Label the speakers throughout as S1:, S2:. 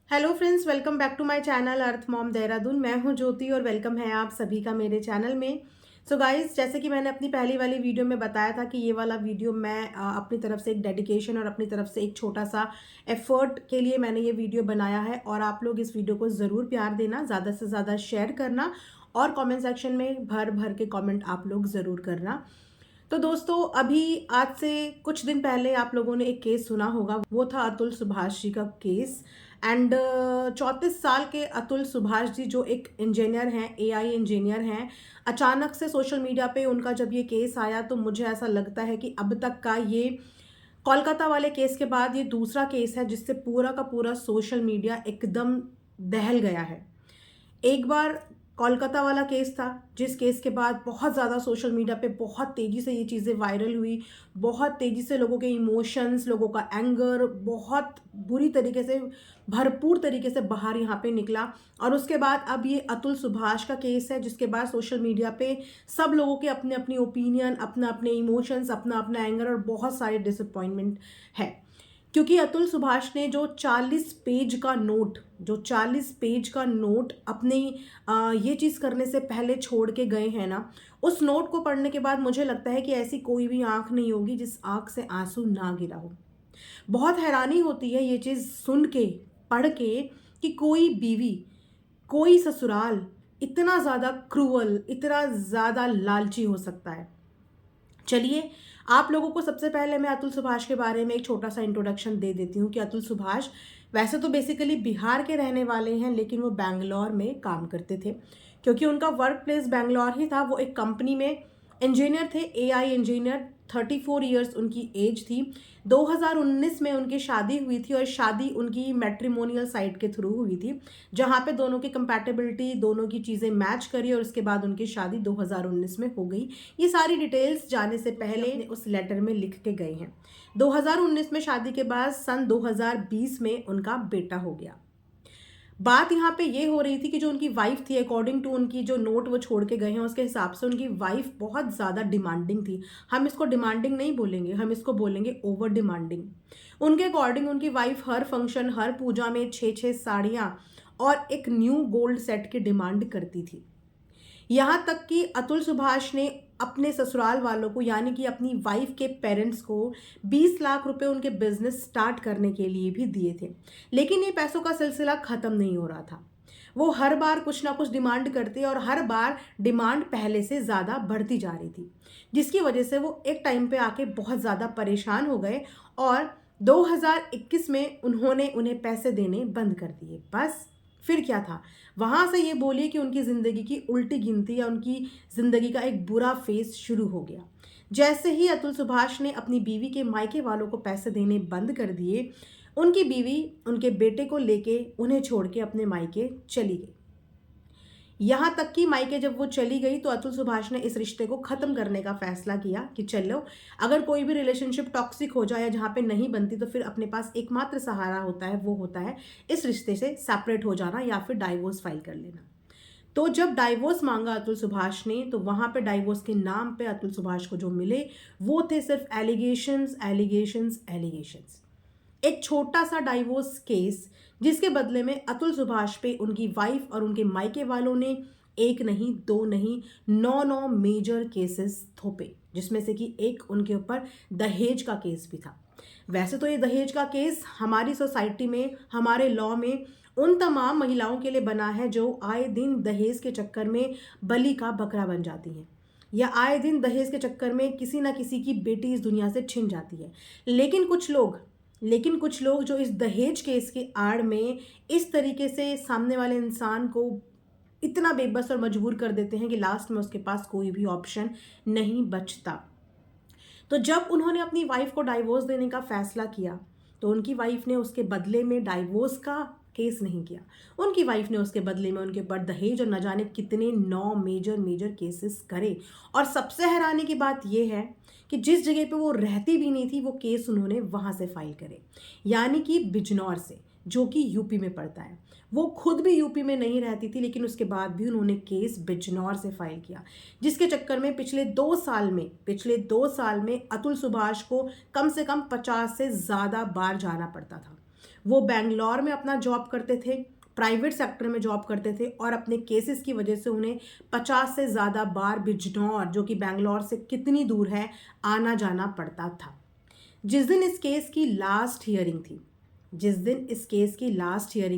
S1: Hello friends, welcome back to my channel Earth Mom Dehradun. मैं हूं ज्योति और वेलकम है आप सभी का मेरे चैनल में। सो गाइस, जैसे कि मैंने अपनी पहली वाली वीडियो में बताया था कि ये वाला वीडियो मैं अपनी तरफ से एक डेडिकेशन और अपनी तरफ से एक छोटा सा एफर्ट के लिए मैंने ये वीडियो बनाया है। और आप लोग इस वीडियो को ज़रूर प्यार देना, ज़्यादा से ज़्यादा शेयर करना और कॉमेंट सेक्शन में भर भर के कॉमेंट आप लोग ज़रूर करना। तो दोस्तों, अभी आज से कुछ दिन पहले आप लोगों ने एक केस सुना होगा, वो था अतुल सुभाष जी का केस। एंड 34 साल के अतुल सुभाष जी जो एक इंजीनियर हैं, एआई इंजीनियर हैं, अचानक से सोशल मीडिया पे उनका जब ये केस आया तो मुझे ऐसा लगता है कि अब तक का ये कोलकाता वाले केस के बाद ये दूसरा केस है जिससे पूरा का पूरा सोशल मीडिया एकदम दहल गया है। एक बार कोलकाता वाला केस था, जिस केस के बाद बहुत ज़्यादा सोशल मीडिया पे बहुत तेज़ी से ये चीज़ें वायरल हुई। बहुत तेज़ी से लोगों के इमोशंस, लोगों का एंगर बहुत बुरी तरीके से, भरपूर तरीके से बाहर यहाँ पे निकला। और उसके बाद अब ये अतुल सुभाष का केस है, जिसके बाद सोशल मीडिया पे सब लोगों के अपने अपने ओपिनियन, अपना अपने इमोशंस, अपना अपना एंगर और बहुत सारे डिसअपॉइंटमेंट है। क्योंकि अतुल सुभाष ने जो 40 पेज का नोट अपने ये चीज़ करने से पहले छोड़ के गए हैं ना, उस नोट को पढ़ने के बाद मुझे लगता है कि ऐसी कोई भी आंख नहीं होगी जिस आंख से आंसू ना गिरा हो। बहुत हैरानी होती है ये चीज़ सुन के, पढ़ के, कि कोई बीवी, कोई ससुराल इतना ज़्यादा क्रूअल, इतना ज़्यादा लालची हो सकता है। चलिए, आप लोगों को सबसे पहले मैं अतुल सुभाष के बारे में एक छोटा सा इंट्रोडक्शन दे देती हूँ कि अतुल सुभाष वैसे तो बेसिकली बिहार के रहने वाले हैं, लेकिन वो बैंगलोर में काम करते थे क्योंकि उनका वर्क प्लेस बैंगलोर ही था। वो एक कंपनी में इंजीनियर थे, एआई इंजीनियर। 34 ईयर्स उनकी एज थी। 2019 में उनकी शादी हुई थी और शादी उनकी मैट्रिमोनियल साइट के थ्रू हुई थी, जहाँ पे दोनों की कंपैटिबिलिटी, दोनों की चीज़ें मैच करी और उसके बाद उनकी शादी 2019 में हो गई। ये सारी डिटेल्स जाने से पहले उस लेटर में लिख के गए हैं। 2019 में शादी के बाद सन 2020 में उनका बेटा हो गया। बात यहाँ पे ये हो रही थी कि जो उनकी वाइफ थी, अकॉर्डिंग टू उनकी जो नोट वो छोड़ के गए हैं उसके हिसाब से उनकी वाइफ बहुत ज़्यादा डिमांडिंग थी। हम इसको डिमांडिंग नहीं बोलेंगे, हम इसको बोलेंगे ओवर डिमांडिंग। उनके अकॉर्डिंग उनकी वाइफ हर फंक्शन, हर पूजा में 6-6 साड़ियाँ और एक न्यू गोल्ड सेट की डिमांड करती थी। यहाँ तक कि अतुल सुभाष ने अपने ससुराल वालों को, यानी कि अपनी वाइफ के पेरेंट्स को 20 लाख रुपए उनके बिजनेस स्टार्ट करने के लिए भी दिए थे। लेकिन ये पैसों का सिलसिला ख़त्म नहीं हो रहा था। वो हर बार कुछ ना कुछ डिमांड करते और हर बार डिमांड पहले से ज़्यादा बढ़ती जा रही थी, जिसकी वजह से वो एक टाइम पे आके बहुत ज़्यादा परेशान हो गए और 2021 में उन्होंने उन्हें पैसे देने बंद कर दिए। बस फिर क्या था, वहाँ से ये बोलिए कि उनकी ज़िंदगी की उल्टी गिनती या उनकी ज़िंदगी का एक बुरा फेज़ शुरू हो गया। जैसे ही अतुल सुभाष ने अपनी बीवी के मायके वालों को पैसे देने बंद कर दिए, उनकी बीवी उनके बेटे को लेके उन्हें छोड़ के अपने मायके चली गई। यहाँ तक कि मायके जब वो चली गई तो अतुल सुभाष ने इस रिश्ते को ख़त्म करने का फैसला किया कि चलो, अगर कोई भी रिलेशनशिप टॉक्सिक हो जाए या जहाँ पे नहीं बनती तो फिर अपने पास एकमात्र सहारा होता है, वो होता है इस रिश्ते से सेपरेट हो जाना या फिर डाइवोर्स फाइल कर लेना। तो जब डाइवोर्स मांगा अतुल सुभाष ने, तो वहाँ पे डाइवोर्स के नाम पे अतुल सुभाष को जो मिले वो थे सिर्फ एलिगेशंस, एलिगेशंस, एलिगेशंस। एक छोटा सा डाइवोर्स केस, जिसके बदले में अतुल सुभाष पे उनकी वाइफ और उनके मायके वालों ने एक नहीं, दो नहीं, 9 मेजर केसेस थोपे, जिसमें से कि एक उनके ऊपर दहेज का केस भी था। वैसे तो ये दहेज का केस हमारी सोसाइटी में, हमारे लॉ में उन तमाम महिलाओं के लिए बना है जो आए दिन दहेज के चक्कर में बलि का बकरा बन जाती हैं, या आए दिन दहेज के चक्कर में किसी ना किसी की बेटी इस दुनिया से छिन जाती है। लेकिन कुछ लोग जो इस दहेज केस के आड़ में इस तरीके से सामने वाले इंसान को इतना बेबस और मजबूर कर देते हैं कि लास्ट में उसके पास कोई भी ऑप्शन नहीं बचता। तो जब उन्होंने अपनी वाइफ को डाइवोर्स देने का फैसला किया, तो उनकी वाइफ ने उसके बदले में डाइवोर्स का केस नहीं किया। उनकी वाइफ ने उसके बदले में उनके ऊपर दहेज और न जाने कितने 9 मेजर केसेस करे। और सबसे हैरानी की बात यह है कि जिस जगह पे वो रहती भी नहीं थी, वो केस उन्होंने वहाँ से फाइल करे, यानी कि बिजनौर से, जो कि यूपी में पड़ता है। वो खुद भी यूपी में नहीं रहती थी, लेकिन उसके बाद भी उन्होंने केस बिजनौर से फाइल किया, जिसके चक्कर में पिछले 2 साल में अतुल सुभाष को कम से कम 50 से ज़्यादा बार जाना पड़ता था। वो बैंगलोर में अपना जॉब करते थे, प्राइवेट सेक्टर में जॉब करते थे और अपने केसेस की वजह से उन्हें 50 से ज़्यादा बार बिजनौर, जो कि बैंगलोर से कितनी दूर है, आना जाना पड़ता था। जिस दिन इस केस की लास्ट हियरिंग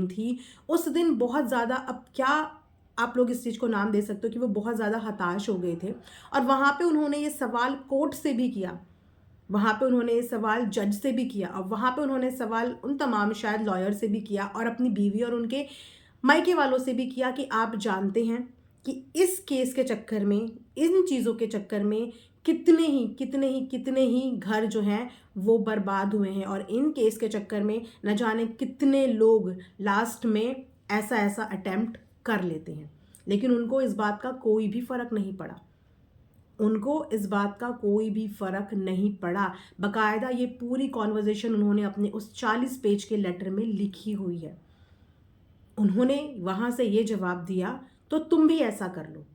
S1: थी, उस दिन बहुत ज़्यादा, अब क्या आप लोग इस चीज़ को नाम दे सकते हो कि वो बहुत ज़्यादा हताश हो गए थे। और वहाँ पे उन्होंने ये सवाल कोर्ट से भी किया, वहाँ पे उन्होंने ये सवाल जज से भी किया, और वहाँ पे उन्होंने सवाल उन तमाम शायद लॉयर से भी किया और अपनी बीवी और उनके मायके वालों से भी किया कि आप जानते हैं कि इस केस के चक्कर में, इन चीज़ों के चक्कर में कितने ही घर जो हैं वो बर्बाद हुए हैं, और इन केस के चक्कर में न जाने कितने लोग लास्ट में ऐसा अटेम्प्ट कर लेते हैं। लेकिन उनको इस बात का कोई भी फ़र्क नहीं पड़ा। बाकायदा ये पूरी कॉन्वर्जेशन उन्होंने अपने उस 40 पेज के लेटर में लिखी हुई है। उन्होंने वहाँ से ये जवाब दिया, तो तुम भी ऐसा कर लो।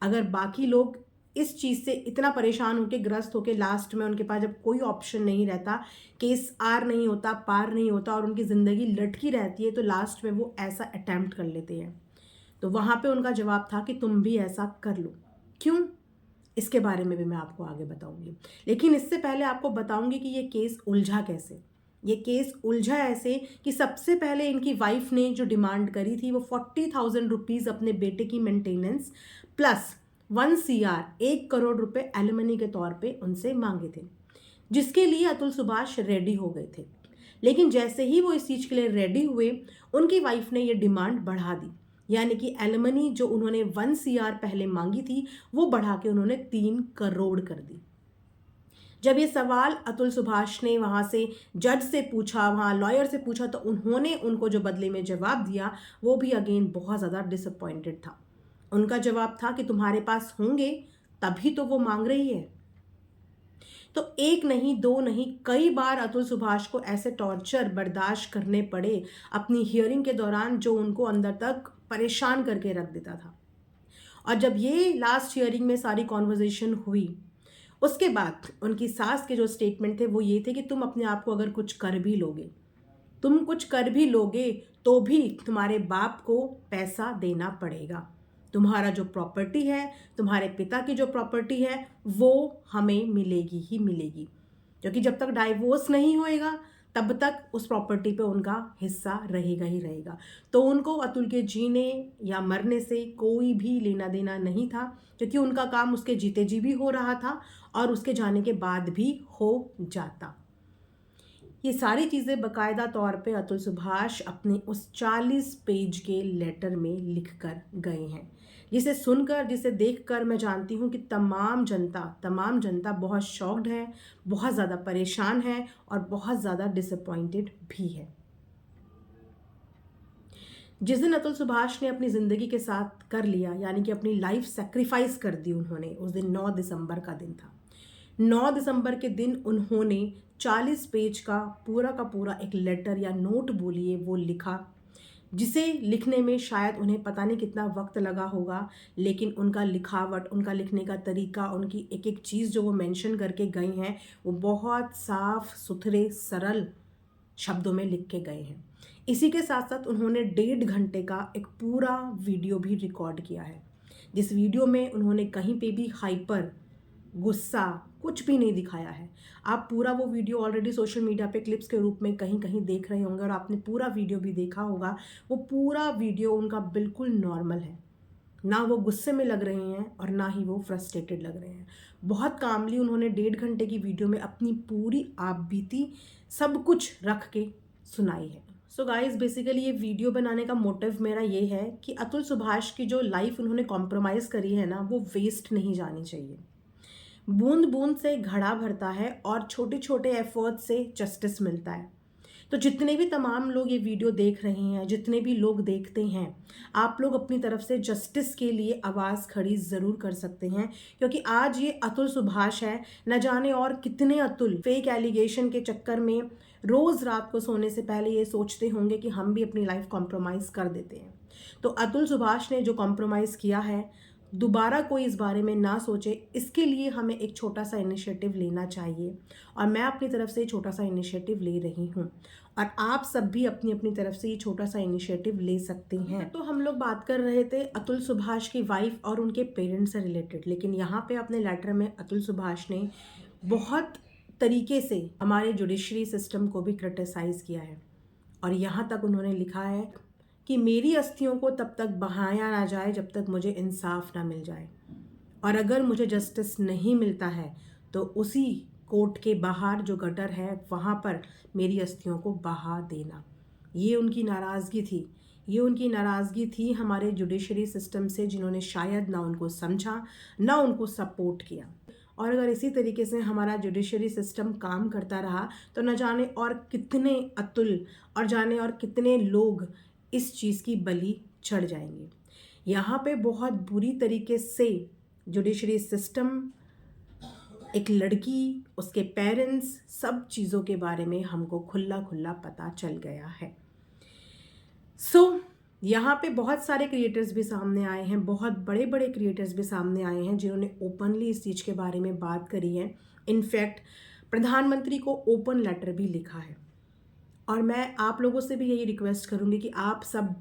S1: अगर बाकी लोग इस चीज़ से इतना परेशान होकर, ग्रस्त होकर, लास्ट में उनके पास जब कोई ऑप्शन नहीं रहता, केस आर नहीं होता, पार नहीं होता और उनकी ज़िंदगी लटकी रहती है, तो लास्ट में वो ऐसा अटैम्प्ट कर लेते हैं। तो वहाँ पे उनका जवाब था कि तुम भी ऐसा कर लो। क्यों? इसके बारे में भी मैं आपको आगे बताऊंगी, लेकिन इससे पहले आपको बताऊंगी कि ये केस उलझा कैसे। ये केस उलझा ऐसे कि सबसे पहले इनकी वाइफ ने जो डिमांड करी थी वो 40,000 रुपीज़ अपने बेटे की मेंटेनेंस प्लस 1 CR, 1 करोड़ रुपए एलिमनी के तौर पे उनसे मांगे थे, जिसके लिए अतुल सुभाष रेडी हो गए थे। लेकिन जैसे ही वो इस चीज़ के लिए रेडी हुए, उनकी वाइफ ने ये डिमांड बढ़ा दी, यानी कि एलिमनी जो उन्होंने 1 CR पहले मांगी थी वो बढ़ा के उन्होंने 3 करोड़ कर दी। जब ये सवाल अतुल सुभाष ने वहाँ से जज से पूछा, वहाँ लॉयर से पूछा, तो उन्होंने उनको जो बदले में जवाब दिया वो भी अगेन बहुत ज़्यादा डिसअपॉइंटेड था। उनका जवाब था कि तुम्हारे पास होंगे तभी तो वो मांग रही है। तो एक नहीं, दो नहीं, कई बार अतुल सुभाष को ऐसे टॉर्चर बर्दाश्त करने पड़े अपनी हियरिंग के दौरान, जो उनको अंदर तक परेशान करके रख देता था। और जब ये लास्ट हियरिंग में सारी कॉन्वर्जेशन हुई, उसके बाद उनकी सास के जो स्टेटमेंट थे वो ये थे कि तुम अपने आप को अगर कुछ कर भी लोगे तो भी तुम्हारे बाप को पैसा देना पड़ेगा। तुम्हारा जो प्रॉपर्टी है, तुम्हारे पिता की जो प्रॉपर्टी है, वो हमें मिलेगी ही मिलेगी, क्योंकि जब तक डाइवोर्स नहीं होएगा तब तक उस प्रॉपर्टी पे उनका हिस्सा रहेगा ही रहेगा। तो उनको अतुल के जीने या मरने से कोई भी लेना देना नहीं था, क्योंकि उनका काम उसके जीते जी भी हो रहा था और उसके जाने के बाद भी हो जाता। ये सारी चीज़ें बाकायदा तौर पे अतुल सुभाष अपने उस 40 पेज के लेटर में लिख कर गए हैं, जिसे सुनकर, जिसे देखकर मैं जानती हूँ कि तमाम जनता बहुत शॉक्ड है, बहुत ज़्यादा परेशान है और बहुत ज़्यादा डिसअपॉइंटेड भी है। जिस दिन अतुल सुभाष ने अपनी ज़िंदगी के साथ कर लिया, यानी कि अपनी लाइफ सेक्रीफाइस कर दी उन्होंने, उस दिन 9 दिसंबर का दिन था। 9 दिसंबर के दिन उन्होंने 40 पेज का पूरा एक लेटर या नोट बोलिए वो लिखा, जिसे लिखने में शायद उन्हें पता नहीं कितना वक्त लगा होगा, लेकिन उनका लिखावट, उनका लिखने का तरीका, उनकी एक एक चीज़ जो वो मेंशन करके गए हैं वो बहुत साफ सुथरे सरल शब्दों में लिख के गए हैं। इसी के साथ साथ उन्होंने 1.5 घंटे का एक पूरा वीडियो भी रिकॉर्ड किया है, जिस वीडियो में उन्होंने कहीं पे भी हाइपर, गुस्सा कुछ भी नहीं दिखाया है। आप पूरा वो वीडियो ऑलरेडी सोशल मीडिया पे क्लिप्स के रूप में कहीं कहीं देख रहे होंगे और आपने पूरा वीडियो भी देखा होगा। वो पूरा वीडियो उनका बिल्कुल नॉर्मल है, ना वो गुस्से में लग रहे हैं और ना ही वो फ्रस्ट्रेटेड लग रहे हैं। बहुत कामली उन्होंने 1.5 घंटे की वीडियो में अपनी पूरी आप बीती सब कुछ रख के सुनाई है। सो गाइज, बेसिकली ये वीडियो बनाने का मोटिव मेरा ये है कि अतुल सुभाष की जो लाइफ उन्होंने कॉम्प्रोमाइज़ करी है ना, वो वेस्ट नहीं जानी चाहिए। बूंद बूंद से घड़ा भरता है और छोटे छोटे एफर्ट से जस्टिस मिलता है। तो जितने भी तमाम लोग ये वीडियो देख रहे हैं, जितने भी लोग देखते हैं, आप लोग अपनी तरफ से जस्टिस के लिए आवाज़ खड़ी ज़रूर कर सकते हैं, क्योंकि आज ये अतुल सुभाष है, न जाने और कितने अतुल फेक एलिगेशन के चक्कर में रोज़ रात को सोने से पहले ये सोचते होंगे कि हम भी अपनी लाइफ कॉम्प्रोमाइज़ कर देते हैं। तो अतुल सुभाष ने जो कॉम्प्रोमाइज़ किया है, दोबारा कोई इस बारे में ना सोचे, इसके लिए हमें एक छोटा सा इनिशिएटिव लेना चाहिए। और मैं अपनी तरफ से छोटा सा इनिशिएटिव ले रही हूँ, और आप सब भी अपनी अपनी तरफ से ये छोटा सा इनिशिएटिव ले सकते हैं। तो हम लोग बात कर रहे थे अतुल सुभाष की वाइफ और उनके पेरेंट्स से रिलेटेड, लेकिन यहाँ पे अपने लेटर में अतुल सुभाष ने बहुत तरीके से हमारे जुडिशरी सिस्टम को भी क्रिटिसाइज़ किया है। और यहाँ तक उन्होंने लिखा है कि मेरी अस्थियों को तब तक बहाया ना जाए जब तक मुझे इंसाफ ना मिल जाए, और अगर मुझे जस्टिस नहीं मिलता है तो उसी कोर्ट के बाहर जो गटर है वहाँ पर मेरी अस्थियों को बहा देना। ये उनकी नाराज़गी थी, ये उनकी नाराज़गी थी हमारे जुडिशरी सिस्टम से, जिन्होंने शायद ना उनको समझा ना उनको सपोर्ट किया। और अगर इसी तरीके से हमारा जुडिशरी सिस्टम काम करता रहा तो न जाने और कितने अतुल और जाने और कितने लोग इस चीज़ की बलि चढ़ जाएंगे। यहाँ पे बहुत बुरी तरीके से जुडिशरी सिस्टम, एक लड़की, उसके पेरेंट्स, सब चीज़ों के बारे में हमको खुला खुला पता चल गया है। यहाँ पे बहुत सारे क्रिएटर्स भी सामने आए हैं, बहुत बड़े बड़े क्रिएटर्स भी सामने आए हैं जिन्होंने ओपनली इस चीज़ के बारे में बात करी है। इनफैक्ट प्रधानमंत्री को ओपन लेटर भी लिखा है। और मैं आप लोगों से भी यही रिक्वेस्ट करूँगी कि आप सब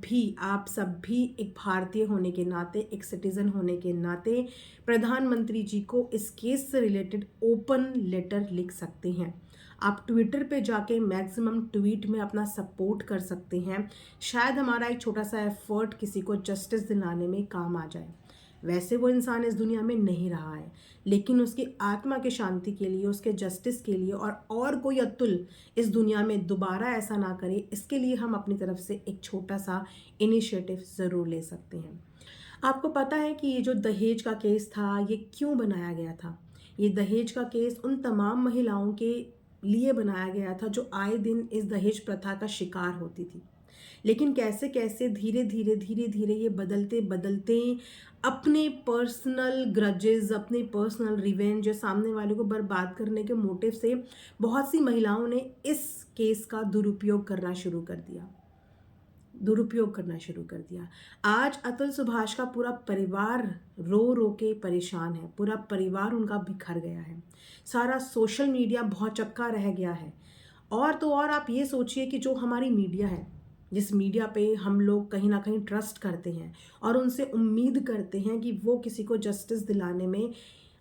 S1: भी एक भारतीय होने के नाते, एक सिटीज़न होने के नाते प्रधानमंत्री जी को इस केस से रिलेटेड ओपन लेटर लिख सकते हैं। आप ट्विटर पे जाके मैक्सिमम ट्वीट में अपना सपोर्ट कर सकते हैं। शायद हमारा एक छोटा सा एफर्ट किसी को जस्टिस दिलाने में काम आ जाए। वैसे वो इंसान इस दुनिया में नहीं रहा है, लेकिन उसकी आत्मा की शांति के लिए, उसके जस्टिस के लिए, और कोई अतुल इस दुनिया में दोबारा ऐसा ना करे, इसके लिए हम अपनी तरफ से एक छोटा सा इनिशिएटिव ज़रूर ले सकते हैं। आपको पता है कि ये जो दहेज का केस था, ये क्यों बनाया गया था? ये दहेज का केस उन तमाम महिलाओं के लिए बनाया गया था जो आए दिन इस दहेज प्रथा का शिकार होती थी। लेकिन कैसे कैसे धीरे धीरे ये बदलते बदलते अपने पर्सनल ग्रजेस, अपने पर्सनल रिवेंज, जो सामने वाले को बर्बाद करने के मोटिव से बहुत सी महिलाओं ने इस केस का दुरुपयोग करना शुरू कर दिया। आज अतुल सुभाष का पूरा परिवार रो रो के परेशान है, पूरा परिवार उनका बिखर गया है, सारा सोशल मीडिया भौचक्का रह गया है। और तो और आप ये सोचिए कि जो हमारी मीडिया है, जिस मीडिया पे हम लोग कहीं ना कहीं ट्रस्ट करते हैं और उनसे उम्मीद करते हैं कि वो किसी को जस्टिस दिलाने में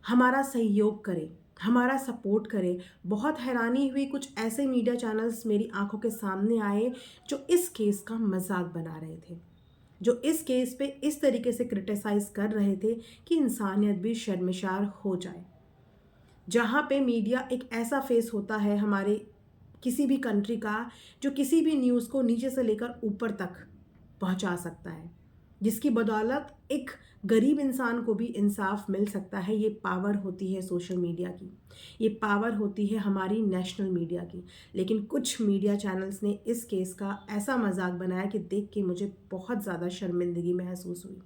S1: हमारा सहयोग करे, हमारा सपोर्ट करे, बहुत हैरानी हुई कुछ ऐसे मीडिया चैनल्स मेरी आंखों के सामने आए जो इस केस का मजाक बना रहे थे, जो इस केस पे इस तरीके से क्रिटिसाइज़ कर रहे थे कि इंसानियत भी शर्मसार हो जाए। जहाँ पे मीडिया एक ऐसा फेस होता है हमारे किसी भी कंट्री का, जो किसी भी न्यूज़ को नीचे से लेकर ऊपर तक पहुँचा सकता है, जिसकी बदौलत एक गरीब इंसान को भी इंसाफ मिल सकता है। ये पावर होती है सोशल मीडिया की, ये पावर होती है हमारी नेशनल मीडिया की। लेकिन कुछ मीडिया चैनल्स ने इस केस का ऐसा मजाक बनाया कि देख के मुझे बहुत ज़्यादा शर्मिंदगी महसूस हुई।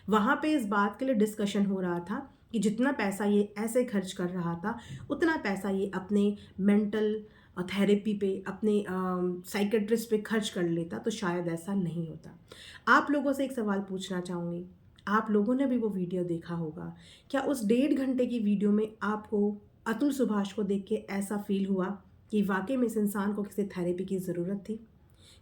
S1: वहाँ पे इस बात के लिए डिस्कशन हो रहा था कि जितना पैसा ये ऐसे खर्च कर रहा था, उतना पैसा ये अपने मेंटल थेरेपी पे, अपने साइकेट्रिस्ट पे खर्च कर लेता तो शायद ऐसा नहीं होता। आप लोगों से एक सवाल पूछना चाहूँगी, आप लोगों ने भी वो वीडियो देखा होगा, क्या उस 1.5 घंटे की वीडियो में आपको अतुल सुभाष को देख के ऐसा फील हुआ कि वाकई में इस इंसान को किसी थेरेपी की ज़रूरत थी?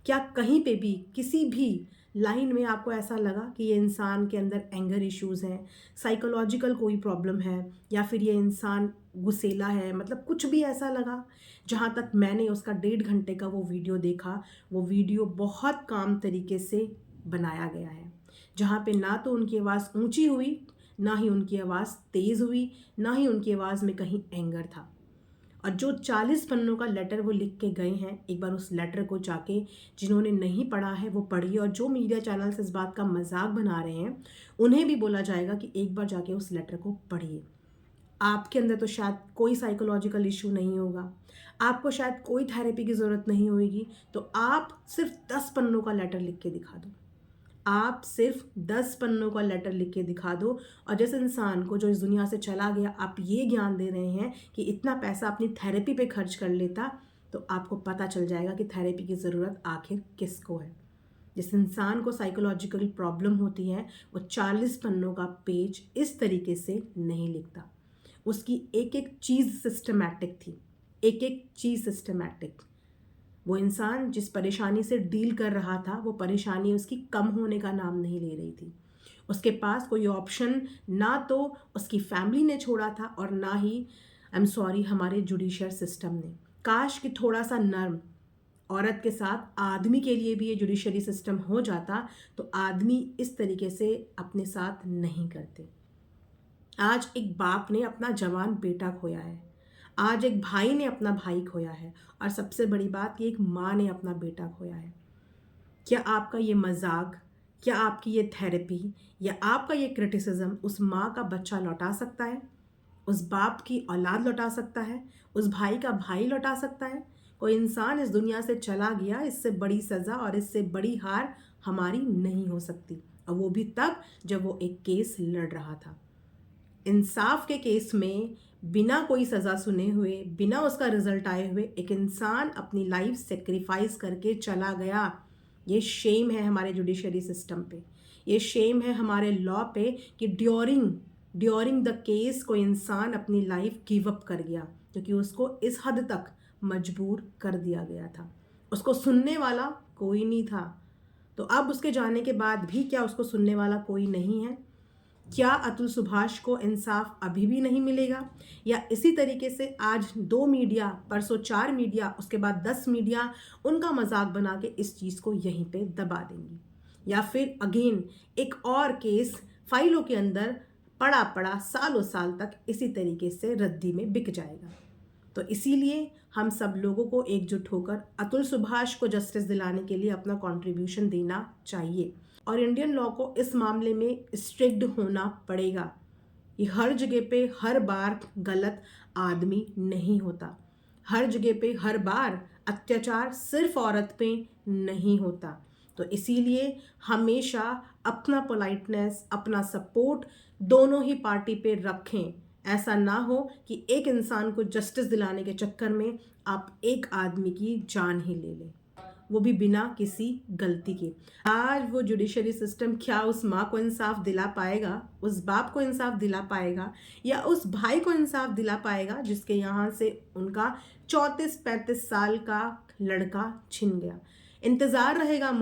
S1: क्या कहीं पे भी किसी भी लाइन में आपको ऐसा लगा कि ये इंसान के अंदर एंगर इश्यूज़ हैं, साइकोलॉजिकल कोई प्रॉब्लम है, या फिर ये इंसान गुस्सेला है? मतलब कुछ भी ऐसा लगा? जहाँ तक मैंने उसका 1.5 घंटे का वो वीडियो देखा, वो वीडियो बहुत काम तरीके से बनाया गया है, जहाँ पे ना तो उनकी आवाज़ ऊंची हुई, ना ही उनकी आवाज़ तेज़ हुई, ना ही उनकी आवाज़ में कहीं एंगर था। और जो 40 पन्नों का लेटर वो लिख के गए हैं, एक बार उस लेटर को जाके जिन्होंने नहीं पढ़ा है वो पढ़िए। और जो मीडिया चैनल्स इस बात का मजाक बना रहे हैं, उन्हें भी बोला जाएगा कि एक बार जाके उस लेटर को पढ़िए। आपके अंदर तो शायद कोई साइकोलॉजिकल इशू नहीं होगा, आपको शायद कोई थेरेपी की ज़रूरत नहीं होगी, तो आप सिर्फ 10 पन्नों का लेटर लिख के दिखा दो। आप सिर्फ 10 पन्नों का लेटर लिख के दिखा दो, और जिस इंसान को जो इस दुनिया से चला गया आप ये ज्ञान दे रहे हैं कि इतना पैसा अपनी थेरेपी पे खर्च कर लेता, तो आपको पता चल जाएगा कि थेरेपी की ज़रूरत आखिर किसको है। जिस इंसान को साइकोलॉजिकल प्रॉब्लम होती है वो 40 पन्नों का पेज इस तरीके से नहीं लिखता। उसकी एक एक चीज़ सिस्टमैटिक थी, एक एक चीज़ सिस्टमैटिक। वो इंसान जिस परेशानी से डील कर रहा था वो परेशानी उसकी कम होने का नाम नहीं ले रही थी। उसके पास कोई ऑप्शन ना तो उसकी फैमिली ने छोड़ा था और ना ही आई एम सॉरी हमारे जुडिशियल सिस्टम ने। काश कि थोड़ा सा नर्म औरत के साथ आदमी के लिए भी ये जुडिशरी सिस्टम हो जाता तो आदमी इस तरीके से अपने साथ नहीं करते। आज एक बाप ने अपना जवान बेटा खोया है, आज एक भाई ने अपना भाई खोया है और सबसे बड़ी बात कि एक माँ ने अपना बेटा खोया है। क्या आपका ये मजाक, क्या आपकी ये थेरेपी या आपका ये क्रिटिसिज्म उस माँ का बच्चा लौटा सकता है, उस बाप की औलाद लौटा सकता है, उस भाई का भाई लौटा सकता है? कोई इंसान इस दुनिया से चला गया, इससे बड़ी सज़ा और इससे बड़ी हार हमारी नहीं हो सकती, और वो भी तब जब वो एक केस लड़ रहा था। इंसाफ के केस में बिना कोई सज़ा सुने हुए, बिना उसका रिजल्ट आए हुए एक इंसान अपनी लाइफ सेक्रीफाइस करके चला गया। ये शेम है हमारे जुडिशरी सिस्टम पे, ये शेम है हमारे लॉ पे कि ड्यूरिंग द केस कोई इंसान अपनी लाइफ गिव अप कर गया, क्योंकि उसको इस हद तक मजबूर कर दिया गया था। उसको सुनने वाला कोई नहीं था। तो अब उसके जाने के बाद भी क्या उसको सुनने वाला कोई नहीं है? क्या अतुल सुभाष को इंसाफ अभी भी नहीं मिलेगा, या इसी तरीके से आज 2 मीडिया, परसों 4 मीडिया, उसके बाद 10 मीडिया उनका मजाक बना के इस चीज़ को यहीं पे दबा देंगी, या फिर अगेन एक और केस फाइलों के अंदर पड़ा पड़ा सालों साल तक इसी तरीके से रद्दी में बिक जाएगा। तो इसीलिए हम सब लोगों को एकजुट होकर अतुल सुभाष को जस्टिस दिलाने के लिए अपना कंट्रीब्यूशन देना चाहिए, और इंडियन लॉ को इस मामले में स्ट्रिक्ट होना पड़ेगा। ये हर जगह पे हर बार गलत आदमी नहीं होता, हर जगह पे हर बार अत्याचार सिर्फ औरत पे नहीं होता। तो इसीलिए हमेशा अपना पोलाइटनेस, अपना सपोर्ट दोनों ही पार्टी पे रखें। ऐसा ना हो कि एक इंसान को जस्टिस दिलाने के चक्कर में आप एक आदमी की जान ही ले लें, वो भी बिना किसी गलती के। आज वो जुडिशरी सिस्टम क्या उस माँ को इंसाफ दिला पाएगा, उस बाप को इंसाफ दिला पाएगा, या उस भाई को इंसाफ दिला पाएगा जिसके यहाँ से उनका 34-35 साल का लड़का छिन गया? इंतज़ार रहेगा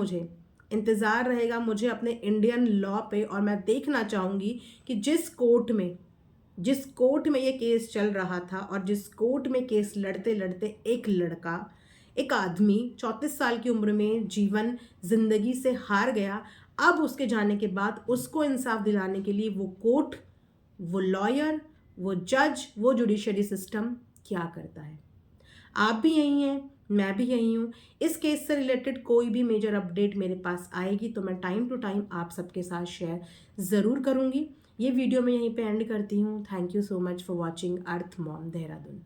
S1: मुझे अपने इंडियन लॉ पे, और मैं देखना चाहूँगी कि जिस कोर्ट में ये केस चल रहा था और जिस कोर्ट में केस लड़ते लड़ते एक आदमी 34 साल की उम्र में जीवन जिंदगी से हार गया, अब उसके जाने के बाद उसको इंसाफ दिलाने के लिए वो कोर्ट, वो लॉयर, वो जज, वो जुडिशरी सिस्टम क्या करता है? आप भी यही हैं, मैं भी यही हूँ। इस केस से रिलेटेड कोई भी मेजर अपडेट मेरे पास आएगी तो मैं टाइम टू टाइम आप सबके साथ शेयर ज़रूर करूँगी। ये वीडियो मैं यहीं पे एंड करती हूँ। Thank you so much for watching earth Mom Dehradun.